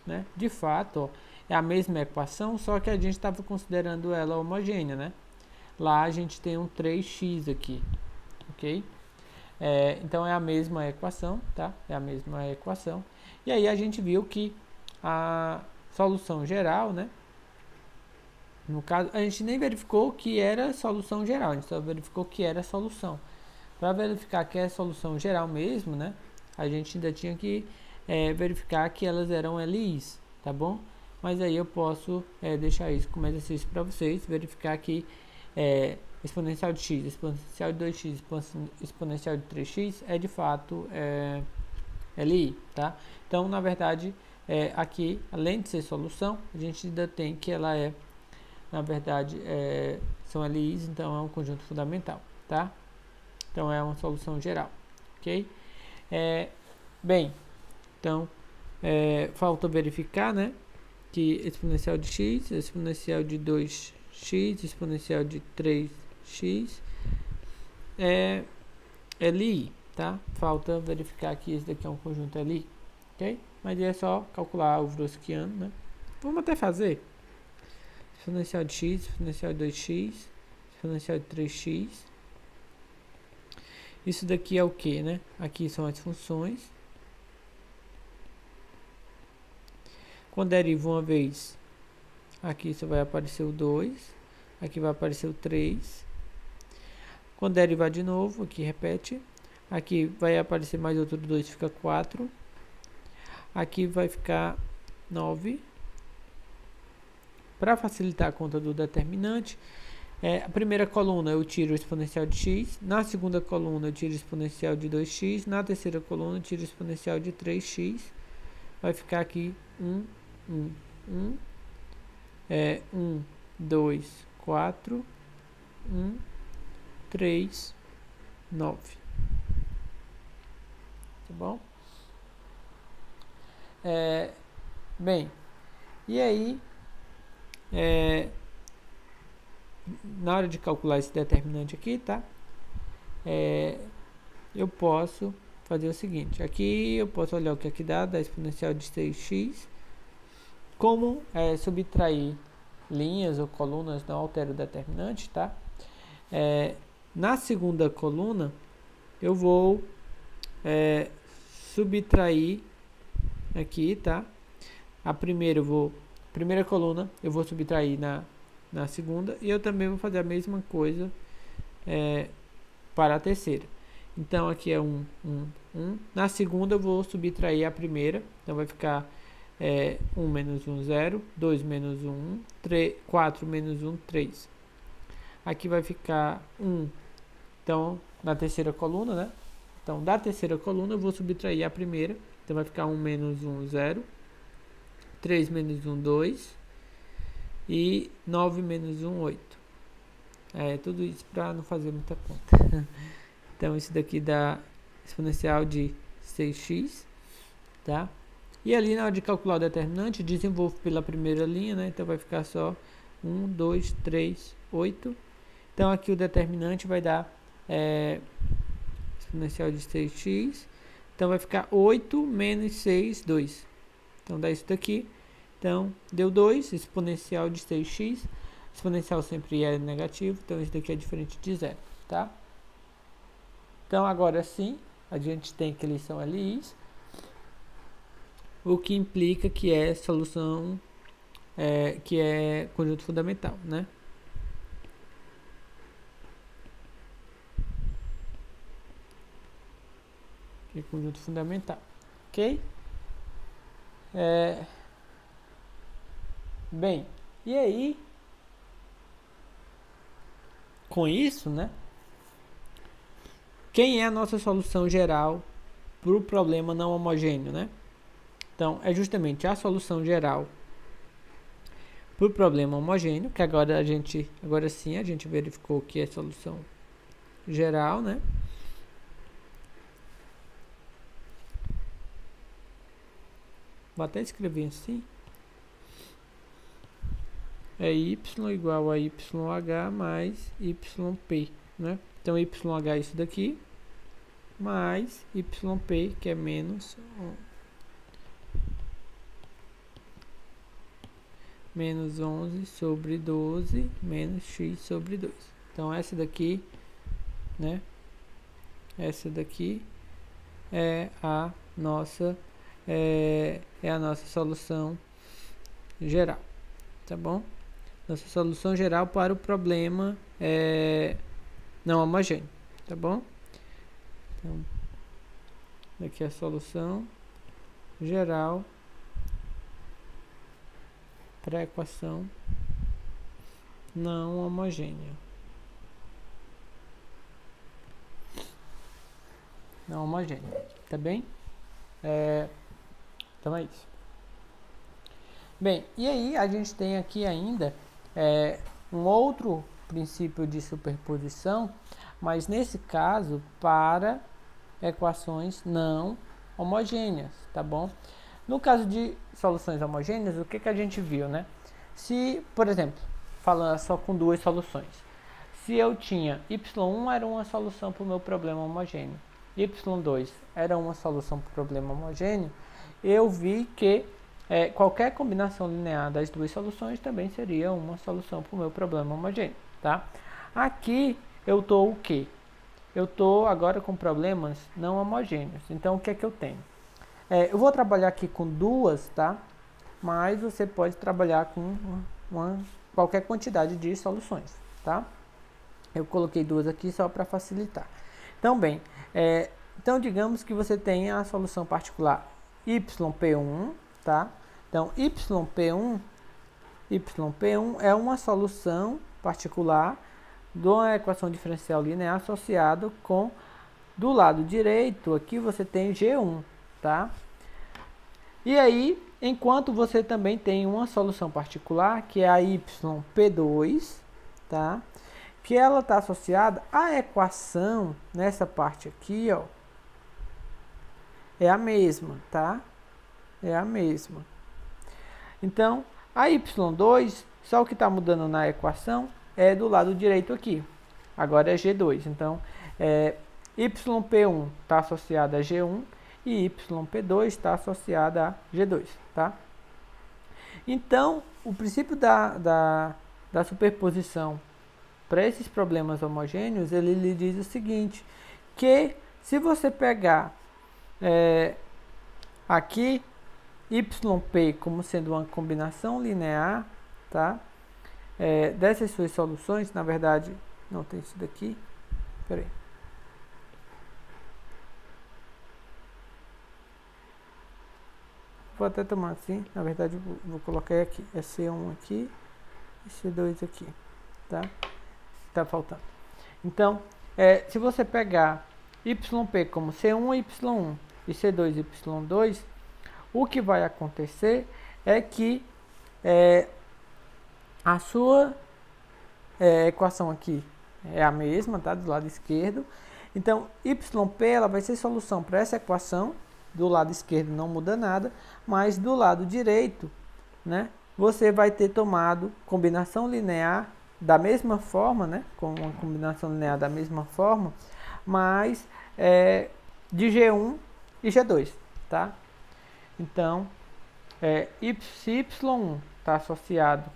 Né? De fato, é a mesma equação, só que a gente estava considerando ela homogênea, né? Lá a gente tem um 3x aqui, ok? Então é a mesma equação, tá? É a mesma equação. E aí a gente viu que a solução geral, né? No caso, a gente nem verificou que era solução geral, a gente só verificou que era solução. Para verificar que é solução geral mesmo, né? A gente ainda tinha que verificar que elas eram LIs, tá bom? mas aí eu posso deixar isso como exercício para vocês, verificar que exponencial de x, exponencial de 2x, exponencial de 3x é de fato LI, tá? Então, na verdade, aqui, além de ser solução, a gente ainda tem que ela na verdade, são LIs, então é um conjunto fundamental, tá? Então, é uma solução geral, ok? Bem, então, falta verificar, né? Que exponencial de x, exponencial de 2x, exponencial de 3x é LI, tá? Falta verificar que esse daqui é um conjunto LI, ok? Mas é só calcular o Wroskiano, né? Vamos até fazer exponencial de x, exponencial de 2x, exponencial de 3x. Isso daqui é o que, né? Aqui são as funções. Quando deriva uma vez, aqui só vai aparecer o 2, aqui vai aparecer o 3. Quando derivar de novo, aqui repete, aqui vai aparecer mais outro 2, fica 4. Aqui vai ficar 9. Para facilitar a conta do determinante, a primeira coluna eu tiro o exponencial de x, na segunda coluna eu tiro o exponencial de 2x, na terceira coluna eu tiro o exponencial de 3x, vai ficar aqui 1, 2, 4, 1, 3, 9. Tá bom? Bem, e aí, na hora de calcular esse determinante aqui, tá? Eu posso fazer o seguinte, aqui eu posso olhar o que aqui dá exponencial de 6x, como subtrair linhas ou colunas não altera o determinante, tá? Na segunda coluna, eu vou subtrair aqui, tá? A primeira coluna eu vou subtrair na segunda, e eu também vou fazer a mesma coisa para a terceira. Então aqui é 1. Na segunda eu vou subtrair a primeira, então vai ficar 1 menos 1, 0, 2 menos 1, 3, 4 menos 1, 3. Aqui vai ficar 1, então, na terceira coluna, né? Então, da terceira coluna eu vou subtrair a primeira, então vai ficar 1 menos 1, 0, 3 menos 1, 2, e 9 menos 1, 8. Tudo isso para não fazer muita conta. Então, isso daqui dá exponencial de 6x, tá? E ali, na hora de calcular o determinante, desenvolvo pela primeira linha, né? Então, vai ficar só 1, 2, 3, 8. Então, aqui o determinante vai dar exponencial de 6x. Então, vai ficar 8 menos 6, 2. Então, dá isso daqui. Então, deu 2, exponencial de 6x. Exponencial sempre é negativo, então isso daqui é diferente de 0, tá? Então, agora sim, a gente tem que eles são LIs, o que implica que é solução, que é conjunto fundamental, né? Que é conjunto fundamental, ok? Bem, e aí, com isso, né? Quem é a nossa solução geral para o problema não homogêneo, né? Então, é justamente a solução geral para o problema homogêneo, que agora sim a gente verificou que é solução geral, né? Vou até escrever assim. É y igual a yh mais yp, né? Então, YH é isso daqui, mais YP, que é menos 11 sobre 12, menos x sobre 2. Então, essa daqui, né? Essa daqui é a nossa solução geral, tá bom? Nossa solução geral para o problema não homogêneo, tá bom? Então, aqui é a solução geral para a equação não homogênea. Não homogênea, tá bem? Então é isso. Bem, e aí a gente tem aqui ainda um outro princípio de superposição, mas nesse caso para equações não homogêneas, tá bom? No caso de soluções homogêneas, o que a gente viu, né? Se, por exemplo, falando só com duas soluções, se eu tinha y1 era uma solução para o meu problema homogêneo, y2 era uma solução para o problema homogêneo, eu vi que qualquer combinação linear das duas soluções também seria uma solução para o meu problema homogêneo, tá? Aqui eu estou o quê? Eu estou agora com problemas não homogêneos. Então, o que é que eu tenho? Eu vou trabalhar aqui com duas, tá? Mas você pode trabalhar com qualquer quantidade de soluções, tá? Eu coloquei duas aqui só para facilitar. Então, bem, então digamos que você tenha a solução particular yp1, tá? Então, yp1 é uma solução particular de uma equação diferencial linear associado com, do lado direito, aqui você tem G1, tá? E aí, enquanto você também tem uma solução particular, que é a yp2, tá? Que ela está associada à equação, nessa parte aqui, ó, é a mesma, tá? É a mesma. Então, a y2, só o que está mudando na equação é do lado direito aqui. Agora é G2. Então, yp1 está associado a G1 e yp2 está associado a G2, tá? Então, o princípio da superposição para esses problemas homogêneos, ele lhe diz o seguinte, que se você pegar aqui yp como sendo uma combinação linear, tá? Dessas suas soluções, na verdade, não tem isso daqui, peraí. Vou até tomar assim, na verdade vou colocar aqui, é C1 aqui e C2 aqui, tá? Tá faltando. Então, se você pegar yp como C1, y1 e C2, y2, o que vai acontecer é que a sua equação aqui é a mesma, tá? Do lado esquerdo. Então, yp ela vai ser solução para essa equação. Do lado esquerdo não muda nada, mas do lado direito, né? Você vai ter tomado combinação linear da mesma forma, né? Com uma combinação linear da mesma forma, mas de G1 e G2, tá? Então, se y1 está associado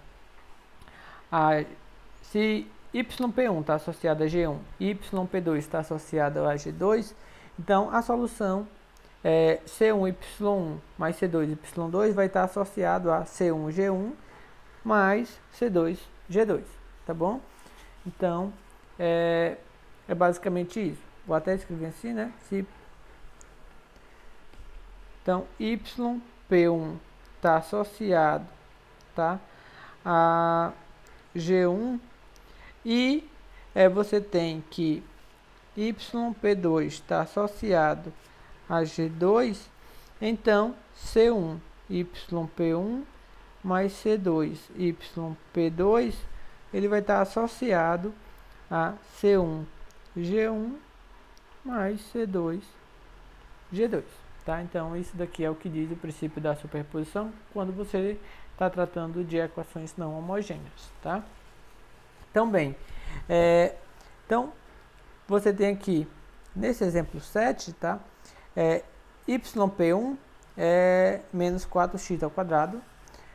se yp1 está associado a G1 e yp2 está associado a G2, então a solução C1y1 mais C2y2 vai estar associado a C1G1 mais C2G2, tá bom? Então, é basicamente isso. Vou até escrever assim, né? Então, yp1 está associado, tá, a G1 e você tem que yp2 está associado a G2, então C1 yp1 mais C2 yp2 ele vai estar associado a C1 G1 mais C2 G2, tá? Então isso daqui é o que diz o princípio da superposição quando você está tratando de equações não homogêneas, tá? Então bem, então você tem aqui nesse exemplo 7, tá? yp1 é menos 4x ao quadrado.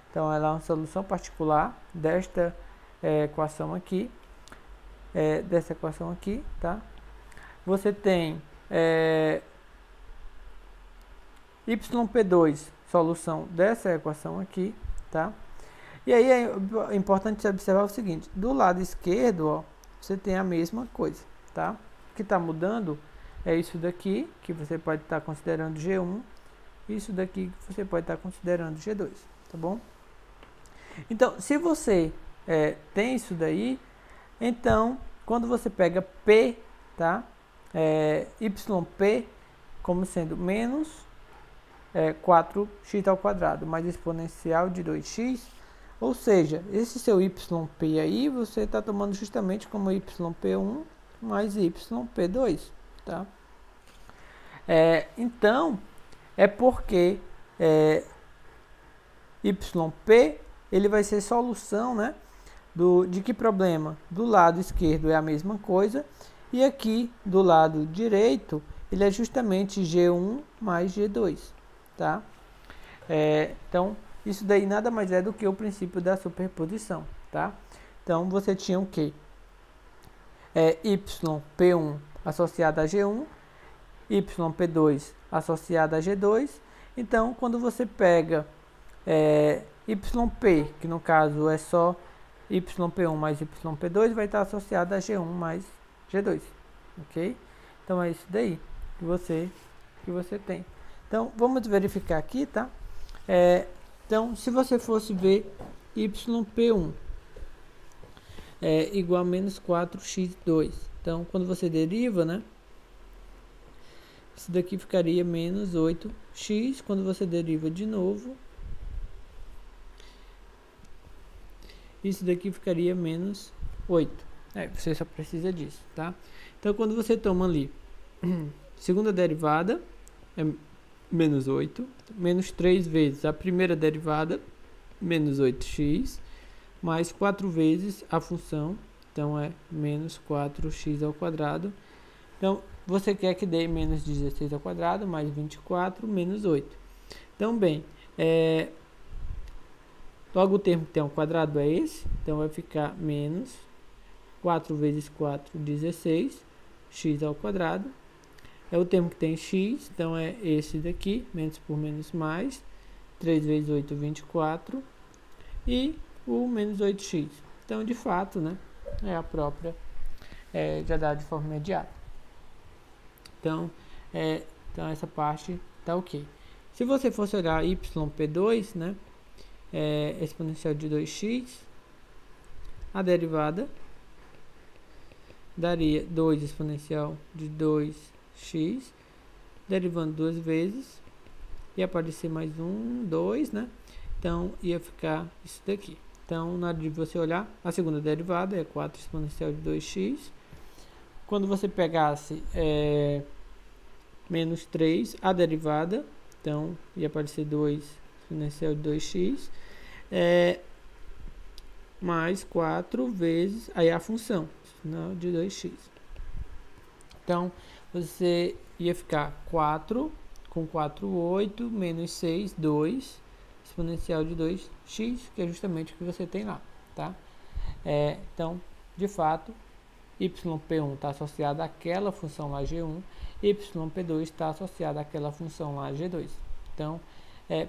Então, ela é uma solução particular desta equação aqui. Dessa equação aqui, tá? Você tem yp2, solução dessa equação aqui, tá? E aí é importante observar o seguinte, do lado esquerdo, ó, você tem a mesma coisa, tá? O que está mudando é isso daqui, que você pode estar considerando G1, isso daqui que você pode estar considerando G2, tá bom? Então, se você tem isso daí, então, quando você pega P, tá? YP como sendo menos 4x ao quadrado mais exponencial de 2x, ou seja, esse seu YP aí, você está tomando justamente como YP1 mais YP2, tá? Então, é porque YP, ele vai ser solução, né? De que problema? Do lado esquerdo é a mesma coisa, e aqui do lado direito, ele é justamente G1 mais G2, tá? Então, isso daí nada mais é do que o princípio da superposição, tá? Então, você tinha o quê? YP1 associado a G1, YP2 associado a G2. Então, quando você pega YP, que no caso é só YP1 mais YP2, vai estar associado a G1 mais G2, ok? Então, é isso daí que você tem. Então, vamos verificar aqui, tá? Então, se você fosse ver YP1 igual a menos 4x2. Então, quando você deriva, né? Isso daqui ficaria menos 8x. Quando você deriva de novo, isso daqui ficaria menos 8. Você só precisa disso, tá? Então, quando você toma ali segunda derivada, é menos 8, menos 3 vezes a primeira derivada, menos 8x, mais 4 vezes a função, então é menos 4x ao quadrado. Então, você quer que dê menos 16 ao quadrado, mais 24, menos 8. Então, bem, logo o termo que tem ao quadrado é esse, então vai ficar menos 4 vezes 4, 16, x ao quadrado. É o termo que tem x, então é esse daqui, menos por menos mais, 3 vezes 8, 24, e o menos 8x. Então, de fato, né, é a própria, já dá de forma imediata. Então, essa parte tá ok. Se você fosse olhar YP2, né, exponencial de 2x, a derivada daria 2 exponencial de 2x, derivando duas vezes, ia aparecer mais 2, né? Então, ia ficar isso daqui. Então, na hora de você olhar, a segunda derivada é 4 exponencial de 2x. Quando você pegasse menos 3, a derivada, então, ia aparecer 2 exponencial de 2x, mais 4 vezes, aí a função de 2x. Então, você ia ficar 4, com 4, 8, menos 6, 2, exponencial de 2x, que é justamente o que você tem lá, tá? Então, de fato, YP1 está associado àquela função lá G1, YP2 está associado àquela função lá G2. Então,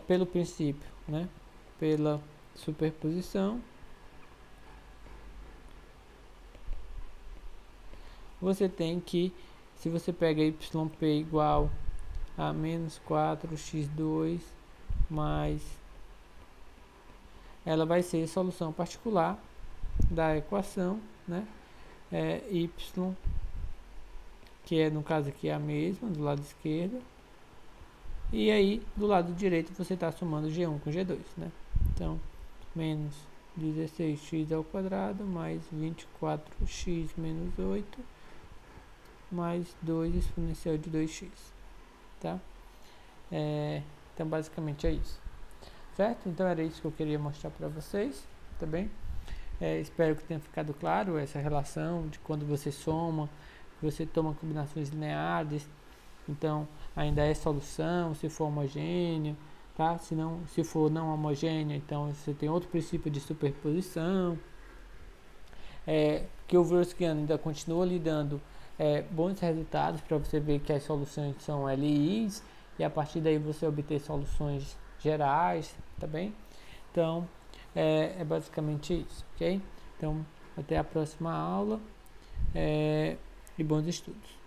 pelo princípio, né, pela superposição, você tem que, se você pega YP igual a menos 4x2 mais, ela vai ser solução particular da equação, né? Y, que no caso aqui é a mesma, do lado esquerdo. E aí, do lado direito, você está somando G1 com G2, né? Então, menos 16x ao quadrado mais 24x menos 8 mais 2 exponencial de 2x, tá? Então, basicamente é isso, certo? Então, era isso que eu queria mostrar para vocês, tá bem? Espero que tenha ficado claro essa relação de quando você soma, você toma combinações lineares, então ainda é solução, se for homogênea, tá? Se for não homogênea, então você tem outro princípio de superposição, que o Wurtzkian ainda continua lhe dando bons resultados para você ver que as soluções são LIs, e a partir daí você obter soluções gerais, tá bem? Então, é basicamente isso, ok? Então, até a próxima aula e bons estudos.